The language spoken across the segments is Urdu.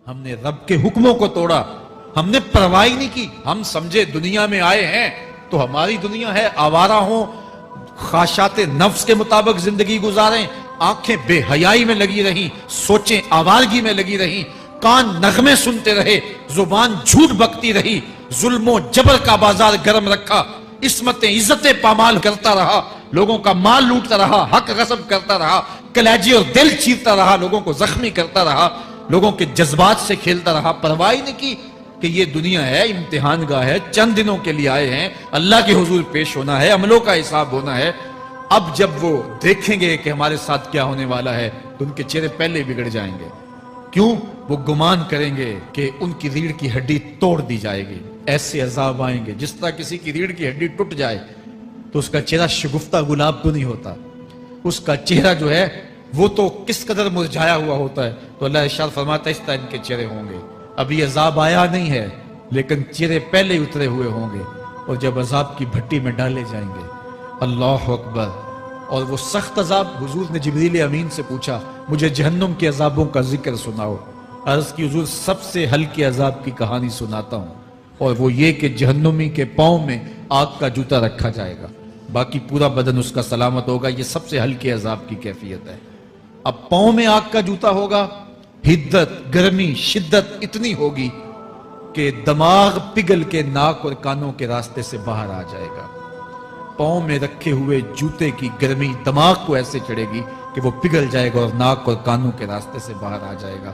ہم نے رب کے حکموں کو توڑا، ہم نے پرواہ نہیں کی. ہم سمجھے دنیا میں آئے ہیں تو ہماری دنیا ہے، آوارہ ہوں، خواہشات نفس کے مطابق زندگی گزاریں، آنکھیں بے حیائی میں لگی رہیں، سوچیں آوارگی میں لگی رہیں، کان نغمے سنتے رہے، زبان جھوٹ بکتی رہی، ظلم و جبر کا بازار گرم رکھا، عصمتیں عزتیں پامال کرتا رہا، لوگوں کا مال لوٹتا رہا، حق غصب کرتا رہا، کلیجے اور دل چیرتا رہا، لوگوں کو زخمی کرتا رہا، لوگوں کے جذبات سے کھیلتا رہا. پرواہ نہیں کی کہ یہ دنیا ہے، امتحان گاہ ہے، چند دنوں کے لیے آئے ہیں، اللہ کے حضور پیش ہونا ہے، عملوں کا حساب ہونا ہے. اب جب وہ دیکھیں گے کہ ہمارے ساتھ کیا ہونے والا ہے تو ان کے چہرے پہلے بگڑ جائیں گے. کیوں؟ وہ گمان کریں گے کہ ان کی ریڑھ کی ہڈی توڑ دی جائے گی. ایسے عذاب آئیں گے جس طرح کسی کی ریڑھ کی ہڈی ٹوٹ جائے تو اس کا چہرہ شگفتہ گلاب تو نہیں ہوتا، اس کا چہرہ جو ہے وہ تو کس قدر مرجھایا ہوا ہوتا ہے. تو اللہ ارشاد فرماتا ہے اس طرح ان کے چہرے ہوں گے. ابھی عذاب آیا نہیں ہے لیکن چہرے پہلے ہی اترے ہوئے ہوں گے، اور جب عذاب کی بھٹی میں ڈالے جائیں گے، اللہ اکبر. اور وہ سخت عذاب، حضور نے جبریل امین سے پوچھا مجھے جہنم کے عذابوں کا ذکر سناؤ. عرض کی حضور سب سے ہلکے عذاب کی کہانی سناتا ہوں، اور وہ یہ کہ جہنمی کے پاؤں میں آگ کا جوتا رکھا جائے گا، باقی پورا بدن اس کا سلامت ہوگا. یہ سب سے ہلکے عذاب کی کیفیت ہے. اب پاؤں میں آگ کا جوتا ہوگا، حدت، گرمی، شدت اتنی ہوگی کہ دماغ پگھل کے ناک اور کانوں کے راستے سے باہر آ جائے گا. پاؤں میں رکھے ہوئے جوتے کی گرمی دماغ کو ایسے چڑھے گی کہ وہ پگھل جائے گا اور ناک اور کانوں کے راستے سے باہر آ جائے گا.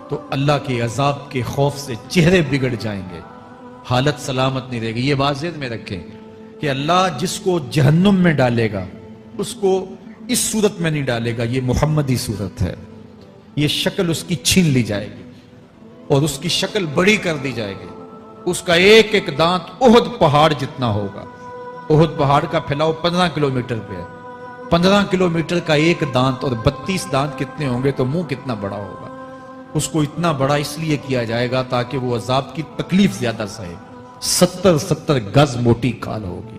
تو اللہ کے عذاب کے خوف سے چہرے بگڑ جائیں گے، حالت سلامت نہیں رہے گی. یہ بات ذہن میں رکھیں کہ اللہ جس کو جہنم میں ڈالے گا اس کو اس صورت میں نہیں ڈالے گا. یہ محمدی صورت ہے، یہ شکل اس کی چھین لی جائے گی اور اس کی شکل بڑی کر دی جائے گی. اس کا ایک ایک دانت احد پہاڑ جتنا ہوگا. احد پہاڑ کا پھیلاؤ 15 کلومیٹر پہ ہے. 15 کلومیٹر کا ایک دانت اور 32 دانت کتنے ہوں گے تو منہ کتنا بڑا ہوگا. اس کو اتنا بڑا اس لیے کیا جائے گا تاکہ وہ عذاب کی تکلیف زیادہ سہے. 70 گز موٹی کھال ہوگی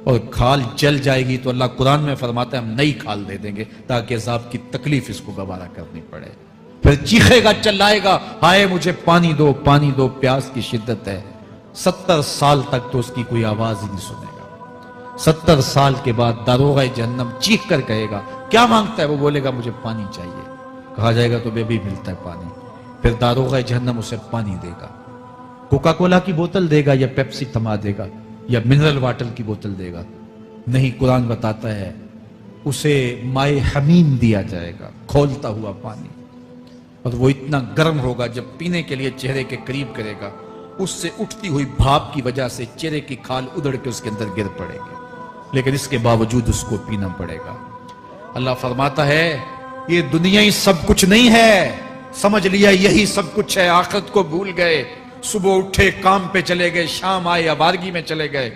اور کھال جل جائے گی تو اللہ قرآن میں فرماتا ہے ہم نئی کھال دے دیں گے تاکہ عذاب کی تکلیف اس کو گوارا کرنی پڑے. پھر چیخے گا، چلائے گا، ہائے مجھے پانی دو، پانی دو، پیاس کی شدت ہے. 70 سال تک تو اس کی کوئی آواز ہی نہیں سنے گا. 70 سال کے بعد داروغہ جہنم چیخ کر کہے گا کیا مانگتا ہے؟ وہ بولے گا مجھے پانی چاہیے. کہا جائے گا تو بے بھی ملتا ہے پانی. پھر داروغہ جہنم اسے پانی دے گا، کوکا کولا کی بوتل دے گا یا پیپسی تھما دے گا یا منرل واٹر کی بوتل دے گا؟ نہیں، قرآن بتاتا ہے اسے مائے حمیم دیا جائے گا، کھولتا ہوا پانی. اور وہ اتنا گرم ہوگا جب پینے کے لیے چہرے کے قریب کرے گا اس سے اٹھتی ہوئی بھاپ کی وجہ سے چہرے کی کھال ادڑ کے اس کے اندر گر پڑے گی، لیکن اس کے باوجود اس کو پینا پڑے گا. اللہ فرماتا ہے یہ دنیا ہی سب کچھ نہیں ہے، سمجھ لیا یہی سب کچھ ہے، آخرت کو بھول گئے. صبح اٹھے کام پہ چلے گئے، شام آئے آوارگی میں چلے گئے،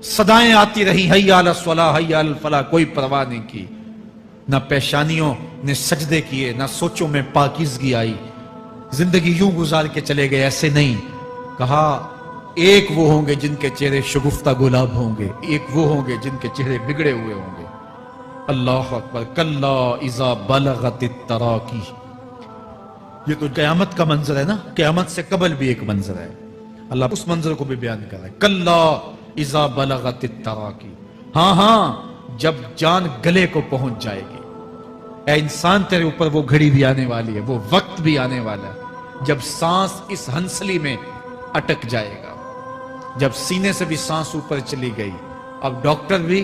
صدائیں آتی رہی حی علی الصلاح حی علی الفلاح، کوئی پرواہ نہیں کی. نہ پیشانیوں نے سجدے کیے، نہ سوچوں میں پاکیزگی آئی. زندگی یوں گزار کے چلے گئے. ایسے نہیں، کہا ایک وہ ہوں گے جن کے چہرے شگفتہ گلاب ہوں گے، ایک وہ ہوں گے جن کے چہرے بگڑے ہوئے ہوں گے. اللہ اکبر. کلا اذا بلغت التراقی. یہ تو قیامت کا منظر ہے نا، قیامت سے قبل بھی ایک منظر ہے. اللہ اس منظر کو بھی بیان کر رہا ہے. کلا اذا بلغت التراقی. ہاں جب جان گلے کو پہنچ جائے گی. اے انسان تیرے اوپر وہ گھڑی بھی آنے والی ہے، وہ وقت بھی آنے والا ہے جب سانس اس ہنسلی میں اٹک جائے گا، جب سینے سے بھی سانس اوپر چلی گئی. اب ڈاکٹر بھی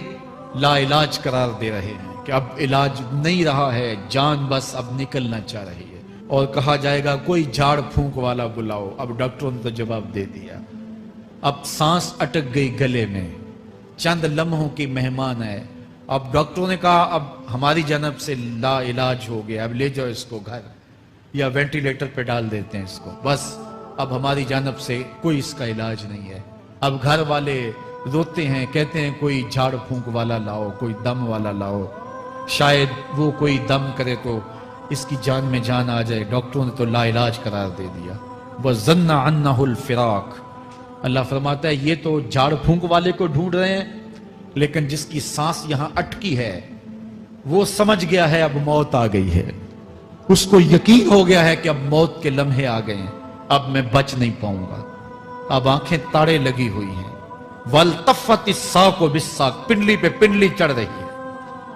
لا علاج قرار دے رہے ہیں کہ اب علاج نہیں رہا ہے، جان بس اب نکلنا چاہ رہی ہے. اور کہا جائے گا کوئی جھاڑ پھونک والا بلاؤ. اب ڈاکٹروں نے تو جواب دے دیا، اب سانس اٹک گئی گلے میں، چند لمحوں کی مہمان ہے. اب ڈاکٹروں نے کہا اب ہماری جانب سے لا علاج ہو گیا، اب لے جاؤ اس کو گھر یا وینٹیلیٹر پہ ڈال دیتے ہیں اس کو، بس اب ہماری جانب سے کوئی اس کا علاج نہیں ہے. اب گھر والے روتے ہیں، کہتے ہیں کوئی جھاڑ پھونک والا لاؤ، کوئی دم والا لاؤ، شاید وہ کوئی دم کرے تو اس کی جان میں جان آ جائے. ڈاکٹروں نے تو لا علاج قرار دے دیا. وَظَنَّ عَنَّهُ الْفِرَاقِ. اللہ فرماتا ہے یہ تو جھاڑ پھونک والے کو ڈھونڈ رہے ہیں، لیکن جس کی سانس یہاں اٹکی ہے وہ سمجھ گیا ہے اب موت آ گئی ہے. اس کو یقین ہو گیا ہے کہ اب موت کے لمحے آ گئے ہیں، اب میں بچ نہیں پاؤں گا، اب آنکھیں تاڑے لگی ہوئی ہیں۔ وَالْتَفَّتِ السَّاقُ بِالسَّاقِ، پنڈلی پہ پنڈلی چڑھ رہی ہے۔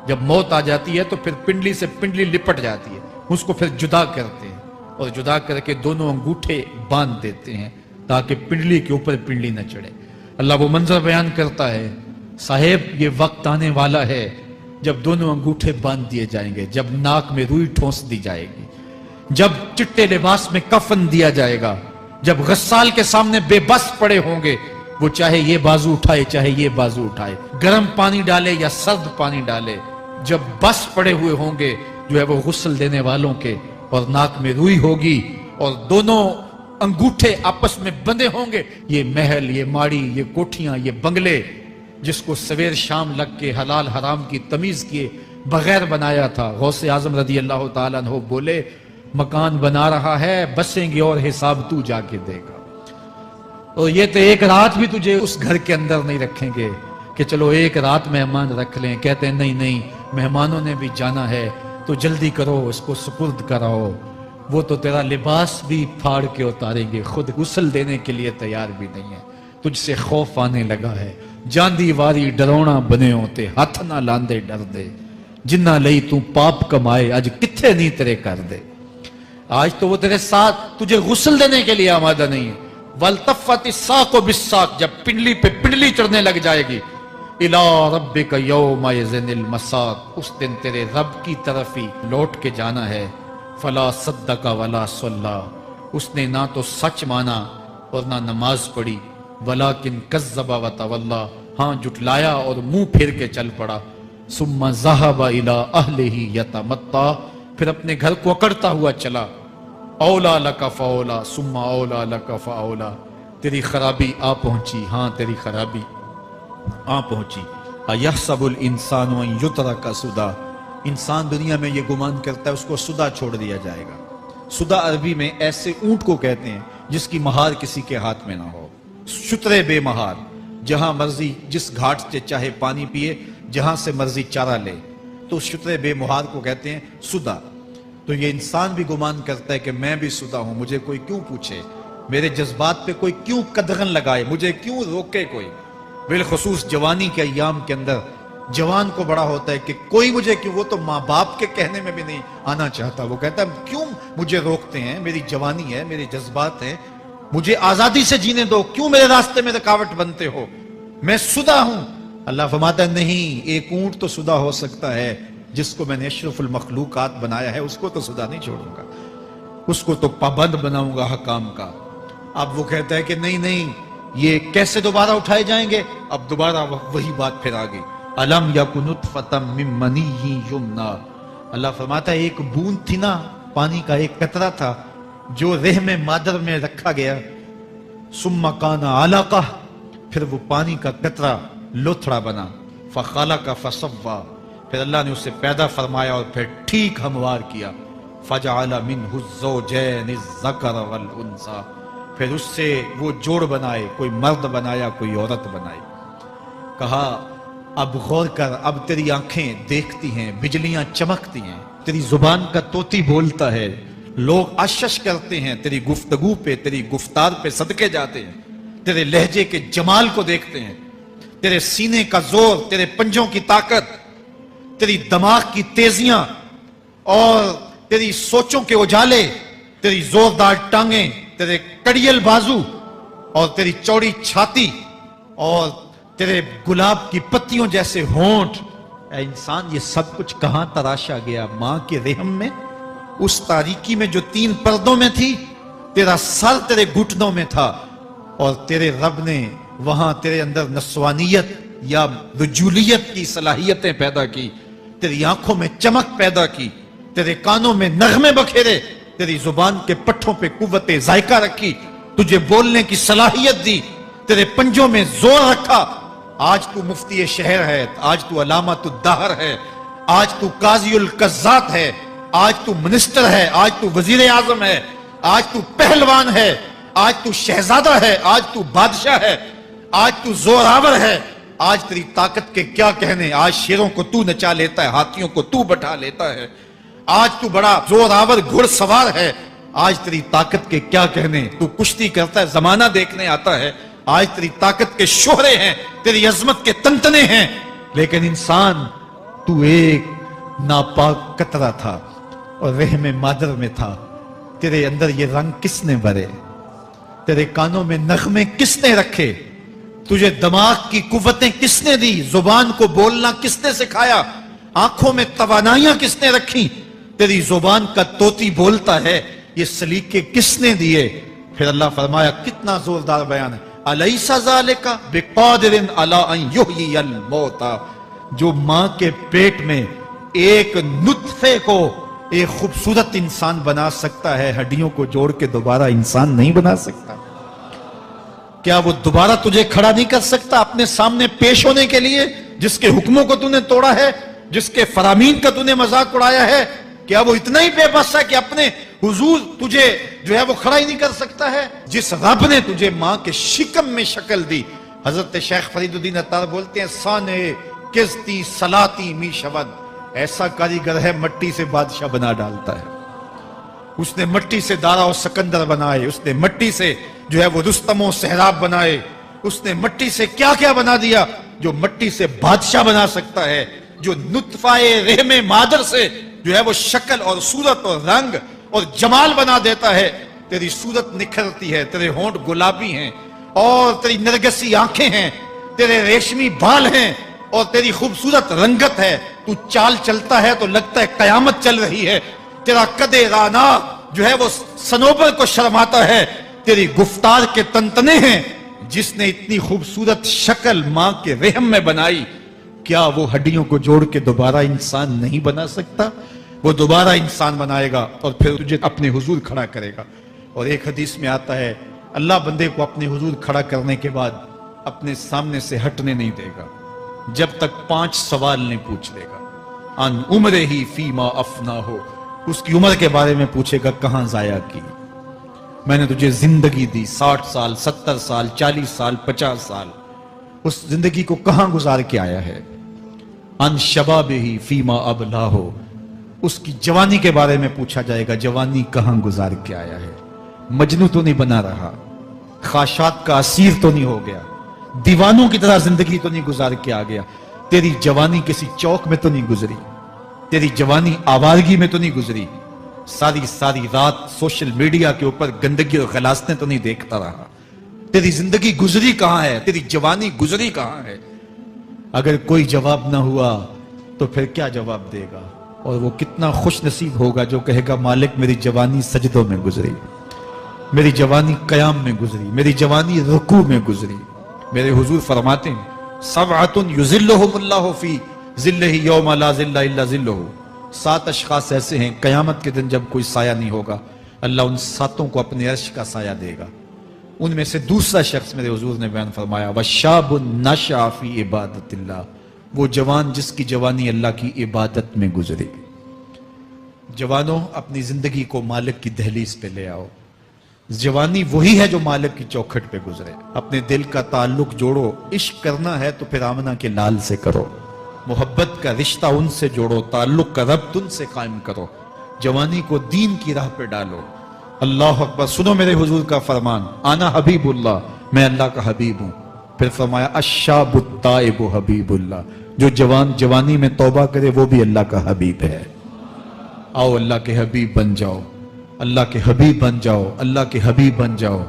جب موت آ جاتی ہے تو پھر پنڈلی سے پنڈلی لپٹ جاتی ہے، اس کو پھر جدا کرتے ہیں اور جدا کر کے دونوں انگوٹھے باندھ دیتے ہیں تاکہ پنڈلی کے اوپر پنڈلی نہ چڑھے۔ اللہ وہ منظر بیان کرتا ہے، صاحب یہ وقت آنے والا ہے جب دونوں انگوٹھے باندھ دیے جائیں گے، جب ناک میں روئی ٹھونس دی جائے گی، جب چٹے لباس میں کفن دیا جائے گا، جب غسال کے سامنے بے بس پڑے ہوں گے، وہ چاہے یہ بازو اٹھائے چاہے یہ بازو اٹھائے، گرم پانی ڈالے یا سرد پانی ڈالے، جب بس پڑے ہوئے ہوں گے جو ہے وہ غسل دینے والوں کے، اور ناک میں روئی ہوگی اور دونوں انگوٹھے آپس میں بندے ہوں گے، یہ محل، یہ ماڑی، یہ کوٹھیاں، یہ بنگلے جس کو سویر شام لگ کے حلال حرام کی تمیز کیے بغیر بنایا تھا، غوث اعظم رضی اللہ تعالیٰ عنہ بولے مکان بنا رہا ہے، بسیں گے اور حساب تو جا کے دے گا، اور یہ تو ایک رات بھی تجھے اس گھر کے اندر نہیں رکھیں گے کہ چلو ایک رات مہمان رکھ لیں، کہتے ہیں نہیں مہمانوں نے بھی جانا ہے تو جلدی کرو، اس کو سپرد کراؤ، وہ تو تیرا لباس بھی پھاڑ کے اتاریں گے، خود غسل دینے کے لیے تیار بھی نہیں ہے، تجھ سے خوف آنے لگا ہے، جاندی واری ڈرونا بنے ہوتے، ہاتھ نہ لاندے ڈر دے، جنہ لئی تو پاپ کمائے اج کتھے نہیں تیرے کر دے۔ آج تو وہ تیرے ساتھ تجھے غسل دینے کے لیے آمادہ نہیں ہے۔ وَالْتَفَّتِ السَّاقُ بِالسَّاقِ، جب پنڈلی پہ پنڈلی چڑھنے لگ جائے گی، إِلَىٰ رَبِّكَ يَوْمَئِذٍ الْمَسَاقُ، اس دن تیرے رب کی طرف ہی لوٹ کے جانا ہے۔ فَلَا صَدَّقَ وَلَا صَلَّىٰ، اس نے نہ تو سچ مانا اور نہ نماز پڑھی، وَلَٰكِنْ كَذَّبَ وَتَوَلَّىٰ، ہاں جھٹلایا اور منہ پھیر کے چل پڑا۔ ثُمَّ ذَهَبَ إِلَىٰ أَهْلِهِ يَتَمَطَّىٰ، پھر اپنے گھر کو اکڑتا ہوا چلا۔ اولا لک فاولا ثم اولا لک فاولا، تیری خرابی آ پہنچی، ہاں تیری خرابی آ پہنچی۔ ایحسب الانسان ان یترک سدی، انسان دنیا میں یہ گمان کرتا ہے اس کو سدا چھوڑ دیا جائے گا۔ سدا عربی میں ایسے اونٹ کو کہتے ہیں جس کی مہار کسی کے ہاتھ میں نہ ہو، شترے بے مہار، جہاں مرضی جس گھاٹ سے چاہے پانی پیے، جہاں سے مرضی چارہ لے، تو شترے بے مہار کو کہتے ہیں سدا۔ تو یہ انسان بھی گمان کرتا ہے کہ میں بھی سدا ہوں، مجھے کوئی کیوں پوچھے، میرے جذبات پہ کوئی کیوں قدغن لگائے، مجھے کیوں روکے کوئی۔ بالخصوص جوانی کے ایام کے اندر جوان کو بڑا ہوتا ہے کہ کوئی مجھے کیوں، وہ تو ماں باپ کے کہنے میں بھی نہیں آنا چاہتا، وہ کہتا ہے کیوں مجھے روکتے ہیں، میری جوانی ہے، میرے جذبات ہیں، مجھے آزادی سے جینے دو، کیوں میرے راستے میں رکاوٹ بنتے ہو، میں سدا ہوں۔ اللہ فرماتا ہے نہیں، ایک اونٹ تو سدا ہو سکتا ہے، جس کو میں نے اشرف المخلوقات بنایا ہے، اس کو تو سدا نہیں چھوڑوں گا، اس کو تو پابند بناؤں گا حکام کا۔ اب وہ کہتا ہے کہ نہیں یہ کیسے دوبارہ اٹھائے جائیں گے، اب دوبارہ وہی بات پھر آ گئی۔ الم یکن نطفۃ من منی یمنی، اللہ فرماتا ہے ایک بوند تھی نا، پانی کا ایک قطرہ تھا جو رحم مادر میں رکھا گیا، ثم کان علقہ، پھر وہ پانی کا قطرہ لوتھڑا بنا، فخلق فسوی، پھر اللہ نے اسے پیدا فرمایا اور پھر ٹھیک ہموار کیا، فجعل منہ الزوجین الذکر والانثی، پھر اس سے وہ جوڑ بنائے، کوئی مرد بنایا کوئی عورت بنائی۔ کہا اب غور کر، اب تیری آنکھیں دیکھتی ہیں، بجلیاں چمکتی ہیں، تیری زبان کا طوطی بولتا ہے، لوگ اشش کرتے ہیں تیری گفتگو پہ، تیری گفتار پہ صدقے جاتے ہیں، تیرے لہجے کے جمال کو دیکھتے ہیں، تیرے سینے کا زور، تیرے پنجوں کی طاقت، تیری دماغ کی تیزیاں اور تیری سوچوں کے اجالے، تیری زوردار ٹانگیں، تیرے کڑیل بازو اور تیری چوڑی چھاتی اور تیرے گلاب کی پتیوں جیسے ہونٹ، اے انسان یہ سب کچھ کہاں تراشا گیا؟ ماں کے رحم میں، اس تاریکی میں جو 3 پردوں میں تھی، تیرا سر تیرے گھٹنوں میں تھا، اور تیرے رب نے وہاں تیرے اندر نسوانیت یا رجولیت کی صلاحیتیں پیدا کی، تیری آنکھوں میں چمک پیدا کی، تیرے کانوں میں نغمے بکھیرے، تیری زبان کے پٹھوں پہ قوت ذائقہ رکھی، تجھے بولنے کی صلاحیت دی، تیرے پنجوں میں زور رکھا۔ آج تو مفتی شہر ہے، آج تو علامت الدہر ہے، آج تو قاضی القضات ہے، آج تو منسٹر ہے، آج تو وزیر اعظم ہے، آج تو پہلوان ہے، آج تو شہزادہ ہے، آج تو بادشاہ ہے، آج تو زوراور ہے، آج تیری طاقت کے کیا کہنے، آج شیروں کو تو نچا لیتا ہے، ہاتھیوں کو تو بٹھا لیتا ہے، آج تو بڑا زور آور گھڑ سوار ہے، آج تیری طاقت کے کیا کہنے، تو کشتی کرتا ہے، زمانہ دیکھنے آتا ہے، آج تیری طاقت کے شوہرے ہیں، تیری عظمت کے تنتنے ہیں، لیکن انسان تو ایک ناپاک قطرہ تھا اور رحم مادر میں تھا۔ تیرے اندر یہ رنگ کس نے بھرے، تیرے کانوں میں نغمے کس نے رکھے، تجھے دماغ کی قوتیں کس نے دی، زبان کو بولنا کس نے سکھایا، آنکھوں میں توانائیاں کس نے رکھی، تیری زبان کا طوطی بولتا ہے، یہ سلیقے کس نے دیے؟ پھر اللہ فرمایا، کتنا زوردار بیان ہے، الیس ذالک بقادر علی ان یحیی الموتى، جو ماں کے پیٹ میں ایک نطفے کو ایک خوبصورت انسان بنا سکتا ہے، ہڈیوں کو جوڑ کے دوبارہ انسان نہیں بنا سکتا؟ کیا وہ دوبارہ تجھے کھڑا نہیں کر سکتا اپنے سامنے پیش ہونے کے لیے، جس کے حکموں کو تو نے توڑا ہے، جس کے فرامین کا تو نے مذاق اڑایا ہے؟ کیا وہ اتنا ہی بے بس ہے کہ اپنے حضور تجھے جو ہے وہ کھڑا ہی نہیں کر سکتا ہے؟ جس رب نے تجھے ماں کے شکم میں شکل دی، حضرت شیخ فرید الدین عطار بولتے ہیں، سانے کزتی سلاتی می شود، ایسا کاریگر ہے مٹی سے بادشاہ بنا ڈالتا ہے۔ اس نے مٹی سے دارا و سکندر بنائے، اس نے مٹی سے جو ہے وہ رستم و سہراب بنائے، اس نے مٹی سے کیا کیا بنا دیا جو مٹی سے بادشاہ بنا سکتا ہے، جو نطفہ رحم مادر سے جو ہے وہ شکل اور صورت اور رنگ اور جمال بنا دیتا ہے۔ تیری صورت نکھرتی ہے، تیرے ہونٹ گلابی ہیں اور تیری نرگسی آنکھیں ہیں، تیرے ریشمی بال ہیں اور تیری خوبصورت رنگت ہے، تو چال چلتا ہے تو لگتا ہے قیامت چل رہی ہے، تیرا قد رانا جو ہے وہ صنوبر کو شرماتا ہے، تیری گفتار کے تنتنے ہیں۔ جس نے اتنی خوبصورت شکل ماں کے رحم میں بنائی، کیا وہ ہڈیوں کو جوڑ کے دوبارہ انسان نہیں بنا سکتا؟ وہ دوبارہ انسان بنائے گا اور پھر تجھے اپنے حضور کھڑا کرے گا۔ اور ایک حدیث میں آتا ہے، اللہ بندے کو اپنے حضور کھڑا کرنے کے بعد اپنے سامنے سے ہٹنے نہیں دے گا جب تک 5 سوال نہیں پوچھ لے گا۔ ان عمرہ ہی فیما افنا ہو، اس کی عمر کے بارے میں پوچھے گا، کہاں ضائع کی؟ میں نے تجھے زندگی دی، 60 سال 70 سال 40 سال 50 سال، اس زندگی کو کہاں گزار کے آیا ہے؟ ان شباب ہی فیما ابلا ہو، اس کی جوانی کے بارے میں پوچھا جائے گا، جوانی کہاں گزار کے آیا ہے؟ مجنوں تو نہیں بنا رہا، خواہشات کا اسیر تو نہیں ہو گیا، دیوانوں کی طرح زندگی تو نہیں گزار کے آ گیا؟ تیری جوانی کسی چوک میں تو نہیں گزری، تیری جوانی آوارگی میں تو نہیں گزری، ساری رات سوشل میڈیا کے اوپر گندگی اور غلاظتیں تو نہیں دیکھتا رہا؟ تیری زندگی گزری کہاں ہے؟ تیری جوانی گزری کہاں ہے؟ اگر کوئی جواب نہ ہوا تو پھر کیا جواب دے گا؟ اور وہ کتنا خوش نصیب ہوگا جو کہے گا، مالک میری جوانی سجدوں میں گزری، میری جوانی قیام میں گزری، میری جوانی رکوع میں گزری۔ میرے حضور فرماتے ہیں، سبعۃ یظلھم اللہ فی ظلہ یوم لا ظل الا ظلہ، 7 اشخاص ایسے ہیں قیامت کے دن جب کوئی سایہ نہیں ہوگا، اللہ ان 7 کو اپنے عرش کا سایہ دے گا۔ ان میں سے دوسرا شخص میرے حضور نے بیان فرمایا، وشاب نشأ فی عبادت اللہ، وہ جوان جس کی جوانی اللہ کی عبادت میں گزری۔ جوانوں، اپنی زندگی کو مالک کی دہلیز پہ لے آؤ۔ جوانی وہی ہے جو مالک کی چوکھٹ پہ گزرے۔ اپنے دل کا تعلق جوڑو، عشق کرنا ہے تو پھر آمنہ کے لال سے کرو، محبت کا رشتہ ان سے جوڑو، تعلق کا ربط ان سے قائم کرو، جوانی کو دین کی راہ پہ ڈالو۔ اللہ اکبر، سنو میرے حضور کا فرمان، آنا حبیب اللہ، میں اللہ کا حبیب ہوں۔ پھر فرمایا، الشاب التائب حبیب اللہ، جو جوان جوانی میں توبہ کرے وہ بھی اللہ کا حبیب ہے۔ آؤ اللہ کے حبیب بن جاؤ، اللہ کے حبیب بن جاؤ، اللہ کے حبیب بن جاؤ،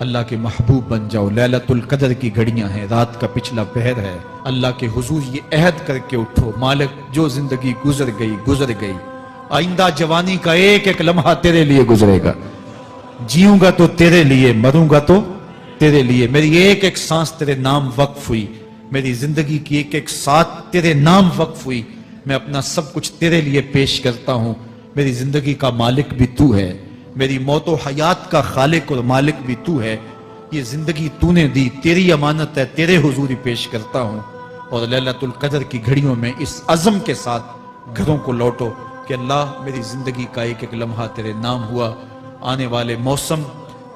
اللہ کے محبوب بن جاؤ۔ لیلۃ القدر کی گھڑیاں ہیں، رات کا پچھلا پہر ہے، اللہ کے حضور یہ عہد کر کے اٹھو، مالک جو زندگی گزر گئی، آئندہ جوانی کا ایک ایک لمحہ تیرے لیے گزرے گا، جیوں گا تو تیرے لیے، مروں گا تو تیرے لیے، میری ایک ایک سانس تیرے نام وقف ہوئی، میری زندگی کی ایک ایک ساتھ تیرے نام وقف ہوئی، میں اپنا سب کچھ تیرے لیے پیش کرتا ہوں۔ میری زندگی کا مالک بھی تو ہے، میری موت و حیات کا خالق اور مالک بھی تو ہے، یہ زندگی تو نے دی، تیری امانت ہے، تیرے حضور پیش کرتا ہوں۔ اور لیلۃ القدر کی گھڑیوں میں اس عزم کے ساتھ گھروں کو لوٹو کہ اللہ میری زندگی کا ایک ایک لمحہ تیرے نام ہوا، آنے والے موسم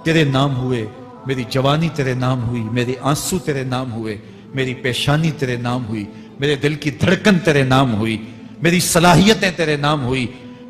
تیرے نام ہوئے، میری جوانی تیرے نام ہوئی، میرے آنسو تیرے نام ہوئے، میری پیشانی تیرے نام ہوئی، میرے دل کی دھڑکن تیرے نام ہوئی، میری صلاحیتیں تیرے نام ہوئی،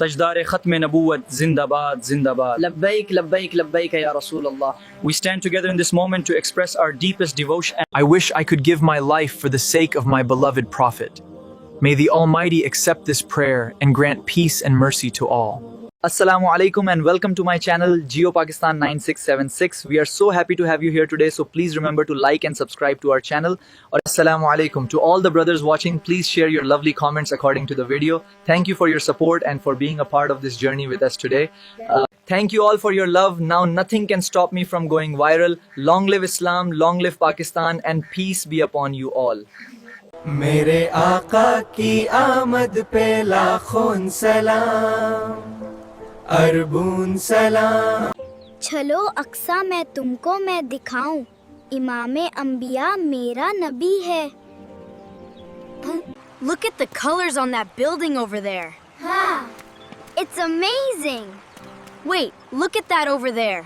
تجدار ختم نبوت زندباد زندباد. لبیک لبیک لبیک یا رسول اللہ. We stand together in this moment to express our deepest devotion. I wish I could give my life for the sake of my beloved Prophet. May the Almighty accept this prayer and grant peace and mercy to all. Assalamu alaikum and welcome to my channel Geo Pakistan 9676. We are so happy to have you here today, so please remember to like and subscribe to our channel. Or assalamu alaikum to all the brothers watching. Please share your lovely comments according to the video. Thank you for your support and for being a part of this journey with us today. Thank you all for your love. Now nothing can stop me from going viral. Long live Islam, long live Pakistan, and peace be upon you all. میرے آقا کی آمد پہ لاکھوں سلام، اربون سلام. چلو اقصا میں تم کو میں دکھاؤں، امام انبیاء میرا نبی ہے. Look at the colors on that building over there. It's amazing. Wait, look at that over there.